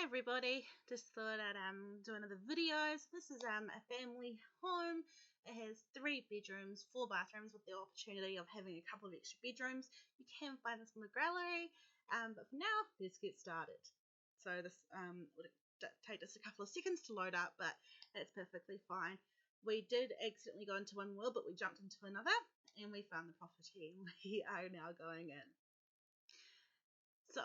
Hi everybody, just thought I'd do another video. So this is a family home. It has 3 bedrooms, 4 bathrooms with the opportunity of having a couple of extra bedrooms. You can find this in the gallery, but for now, let's get started. So this would take just a couple of seconds to load up, but that's perfectly fine. We did accidentally go into one wall, but we jumped into another, and we found the property, and we are now going in. So,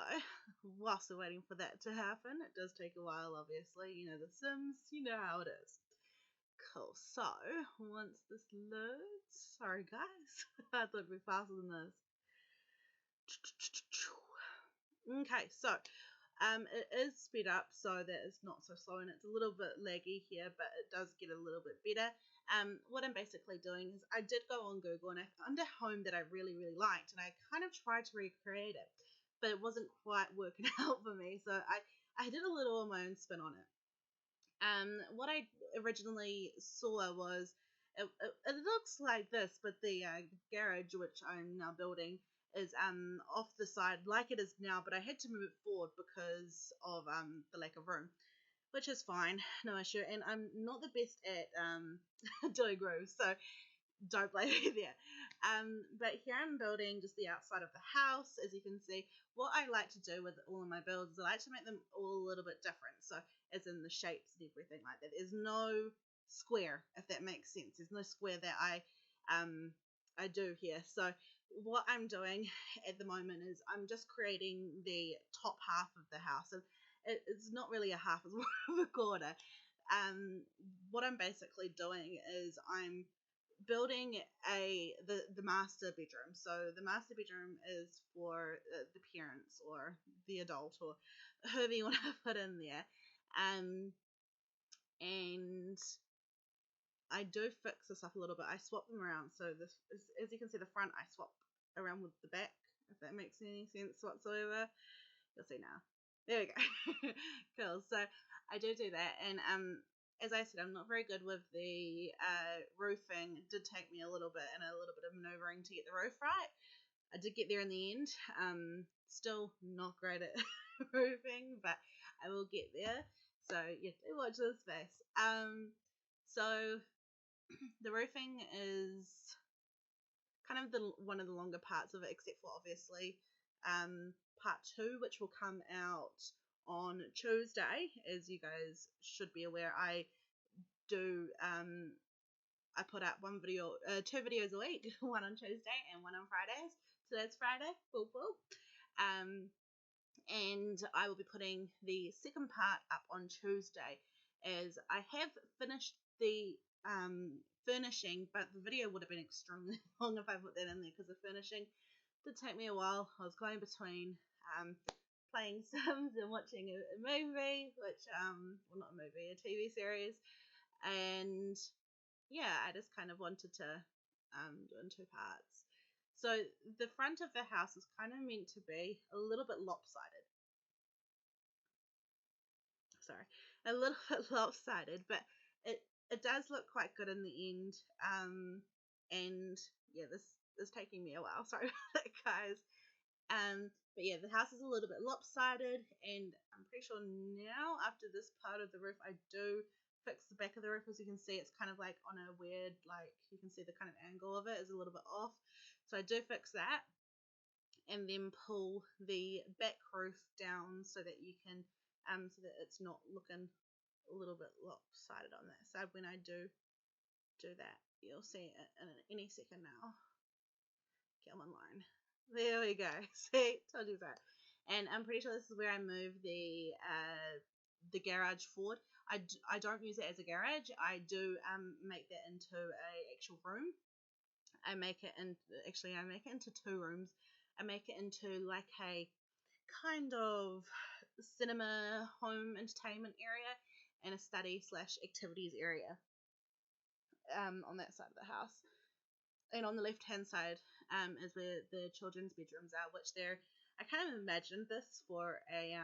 whilst we're waiting for that to happen, it does take a while, obviously. You know, The Sims, you know how it is. Cool. So, once this loads... Sorry, guys. I thought it'd be faster than this. Okay, so, it is sped up so that it's not so slow, and it's a little bit laggy here, but it does get a little bit better. What I'm basically doing is I did go on Google, and I found a home that I really, really liked, and I kind of tried to recreate it, but it wasn't quite working out for me, so I did a little of my own spin on it. What I originally saw was, it looks like this, but the garage, which I'm now building, is off the side like it is now, but I had to move it forward because of the lack of room, which is fine, no issue, and I'm not the best at doing roofs, so don't blame me there. But here I'm building just the outside of the house. As you can see, what I like to do with all of my builds is I like to make them all a little bit different, so as in the shapes and everything like that. There's no square, if that makes sense. There's no square that I do here. So what I'm doing at the moment is I'm just creating the top half of the house, and it's not really a half, it's more of a quarter. What I'm basically doing is I'm building the master bedroom. So the master bedroom is for the parents or the adult or whoever you want to put in there. And I do fix this up a little bit. I swap them around. So this is, as you can see, the front I swap around with the back, if that makes any sense whatsoever. You'll see now. There we go. Cool. So I do that, and as I said, I'm not very good with the roofing. It did take me a little bit and a little bit of maneuvering to get the roof right. I did get there in the end. Still not great at roofing, but I will get there. So yeah, do watch this space. So the roofing is kind of one of the longer parts of it, except for obviously part 2, which will come out on Tuesday. As you guys should be aware, I do I put out 2 videos a week, one on Tuesday and one on Fridays. So that's Friday, and I will be putting the second part up on Tuesday, as I have finished the furnishing, but the video would have been extremely long if I put that in there, because the furnishing did take me a while. I was going between playing Sims and watching a movie, which well, not a movie, a TV series, and yeah, I just kind of wanted to do it in 2 parts. So the front of the house is kind of meant to be a little bit lopsided. Sorry, a little bit lopsided, but it does look quite good in the end. And yeah, this is taking me a while. Sorry about that, guys. But yeah, the house is a little bit lopsided, and I'm pretty sure now after this part of the roof, I do fix the back of the roof. As you can see, it's kind of like on a weird, like, you can see the kind of angle of it is a little bit off. So I do fix that, and then pull the back roof down so that you can, so that it's not looking a little bit lopsided on that side. When I do that, you'll see it in any second now. Come online. There we go. See, told you that. And I'm pretty sure this is where I move the garage forward. I don't use it as a garage. I do make that into a actual room. I make it into 2 rooms. I make it into like a kind of cinema, home entertainment area, and a study / activities area on that side of the house. And on the left-hand side is where the children's bedrooms are, which I kind of imagined this for a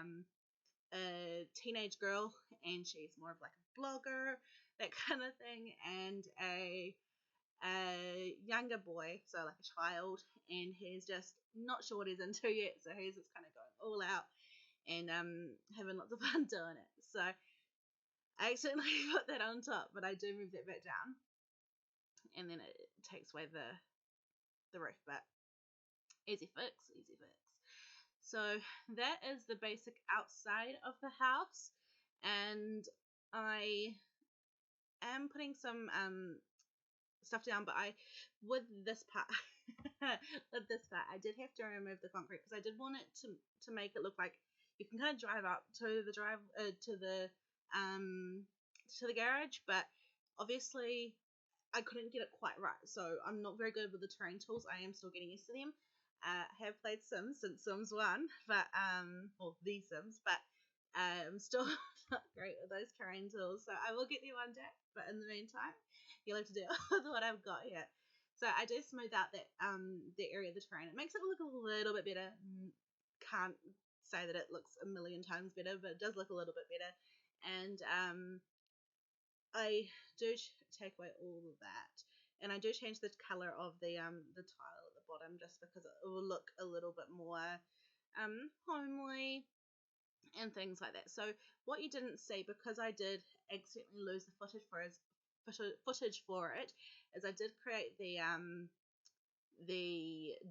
teenage girl, and she's more of like a blogger, that kind of thing, and a younger boy, so like a child, and he's just not sure what he's into yet, so he's just kind of going all out. and having lots of fun doing it. So I accidentally put that on top, but I do move that back down, and then it takes away the roof, but easy fix, easy fix. So that is the basic outside of the house, and I am putting some stuff down, but with this part I did have to remove the concrete because I did want it to make it look like you can kind of drive up to the to the garage, but obviously I couldn't get it quite right, so I'm not very good with the terrain tools. I am still getting used to them. I have played Sims since Sims 1, but or The Sims, but I'm still not great with those terrain tools, so I will get there one day, but in the meantime, you'll have to deal with what I've got here. So I do smooth out that the area of the terrain. It makes it look a little bit better. Can't say that it looks a million times better, but it does look a little bit better. And I do take away all of that, and I do change the color of the tile at the bottom just because it will look a little bit more homely and things like that. So what you didn't see, because I did accidentally lose the footage for it, is I did create the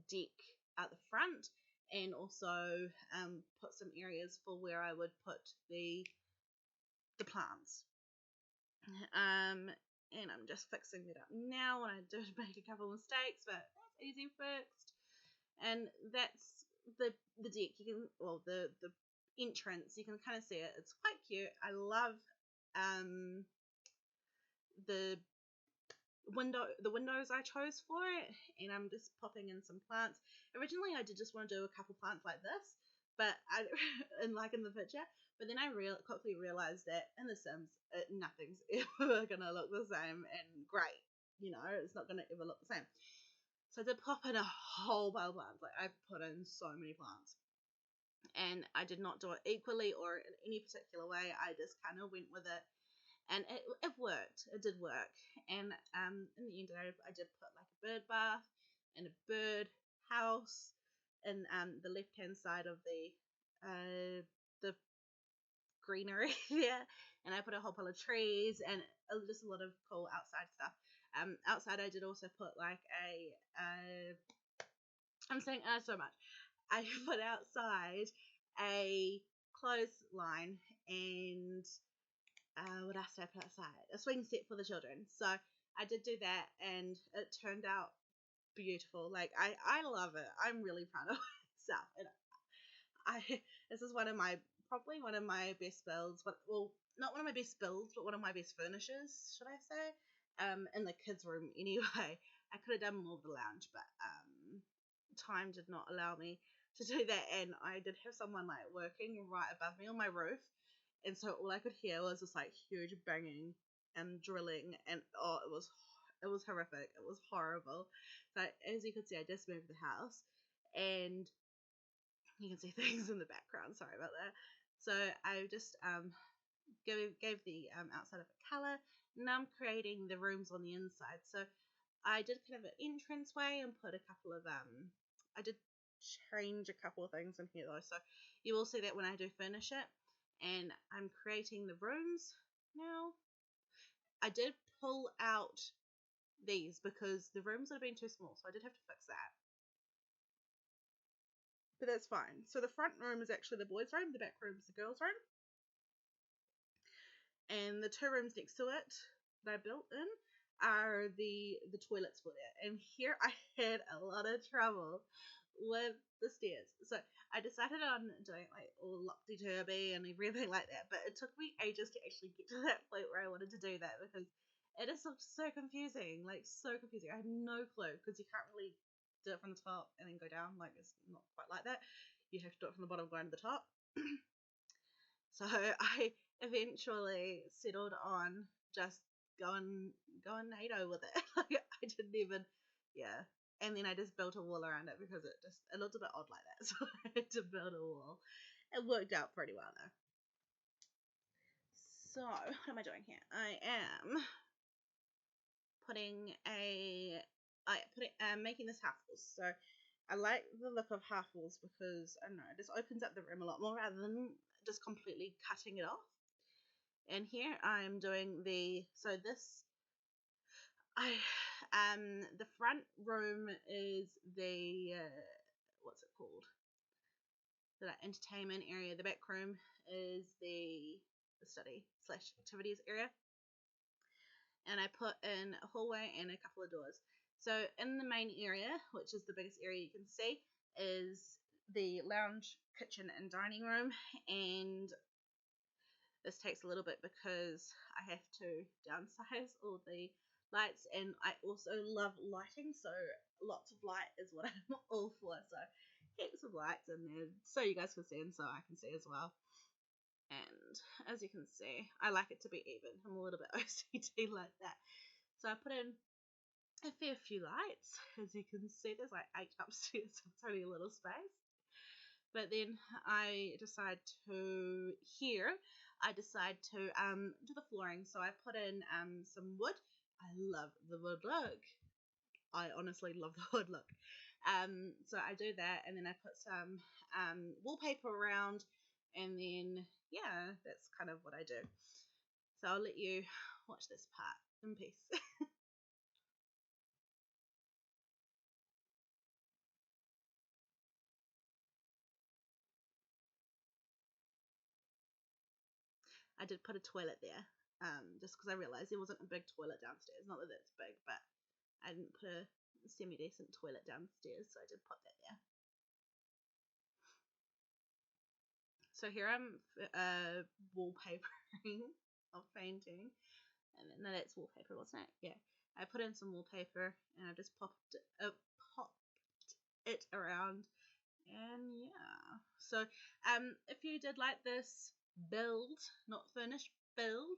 deck at the front, and also put some areas for where I would put the plants. And I'm just fixing that up now, and I did make a couple mistakes, but that's easy fixed. And that's the deck. You can, well, the entrance, you can kind of see it. It's quite cute. I love the windows I chose for it, and I'm just popping in some plants. Originally I did just want to do a couple plants like this, but I and like in the picture, but then I quickly realized that in The Sims nothing's ever gonna look the same and great, it's not gonna ever look the same. So I did pop in a whole pile of plants. Like, I put in so many plants, and I did not do it equally or in any particular way. I just kind of went with it, and it worked. It did work. And in the end, I did put like a bird bath and a bird house in the left hand side of the greenery there, and I put a whole pile of trees and just a lot of cool outside stuff. Outside I did also put like I'm saying so much. I put outside a clothesline and what else did I put outside? A swing set for the children. So I did do that, and it turned out beautiful. Like, I love it. I'm really proud of myself, and this is probably one of my best builds. Well, not one of my best builds, but one of my best finishes, should I say? In the kids' room anyway. I could have done more of the lounge, but time did not allow me to do that, and I did have someone like working right above me on my roof, and so all I could hear was this like huge banging and drilling, and it was horrific. It was horrible. So as you can see, I just moved the house, and you can see things in the background. Sorry about that. So I just gave the outside of a color. Now I'm creating the rooms on the inside. So I did kind of an entranceway and put a couple of I did change a couple of things in here though, so you will see that when I do finish it. And I'm creating the rooms now. I did pull out these because the rooms would have been too small, so I did have to fix that. But that's fine. So the front room is actually the boys' room, the back room is the girls' room. And the two rooms next to it that I built in are the toilets for that. And here I had a lot of trouble with the stairs. So I decided on doing like all lopsy-turvy and everything like that, but it took me ages to actually get to that point where I wanted to do that, because it is so confusing, like so confusing. I have no clue, because you can't really do it from the top and then go down. Like, it's not quite like that. You have to do it from the bottom going to the top. So I eventually settled on just going NATO with it. Like, I didn't even, yeah. And then I just built a wall around it because it looked a bit odd like that. So I had to build a wall. It worked out pretty well though. So what am I doing here? I am making this house. So I like the look of half walls because, I don't know, it just opens up the room a lot more rather than just completely cutting it off. And here I'm doing the front room is the, what's it called? The entertainment area. The back room is the study / activities area. And I put in a hallway and a couple of doors. So in the main area, which is the biggest area you can see, is the lounge, kitchen, and dining room. And this takes a little bit because I have to downsize all the lights, and I also love lighting, so lots of light is what I'm all for. So heaps of lights in there so you guys can see and so I can see as well. And as you can see, I like it to be even. I'm a little bit OCD like that. So I put in a fair few lights. As you can see, there's like 8 upstairs, so it's only a little space. But then I decide to do the flooring. So I put in some wood. I love the wood look. I honestly love the wood look. So I do that, and then I put some wallpaper around, and then yeah, that's kind of what I do. So I'll let you watch this part in peace. I did put a toilet there, just because I realised there wasn't a big toilet downstairs. Not that it's big, but I didn't put a semi-decent toilet downstairs, so I did put that there. So here I'm wallpapering of painting, and then no, that's wallpaper, wasn't it? Yeah, I put in some wallpaper and I just popped it around, and yeah. So if you did like this build, not finish, build,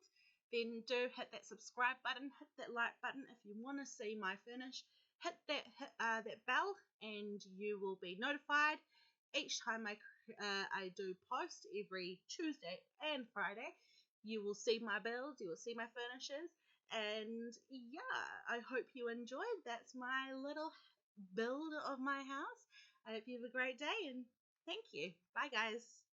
then do hit that subscribe button, hit that like button. If you want to see my finish, hit that bell, and you will be notified each time I do post every Tuesday and Friday. You will see my builds, you will see my finishes, and yeah, I hope you enjoyed. That's my little build of my house. I hope you have a great day, and thank you. Bye, guys.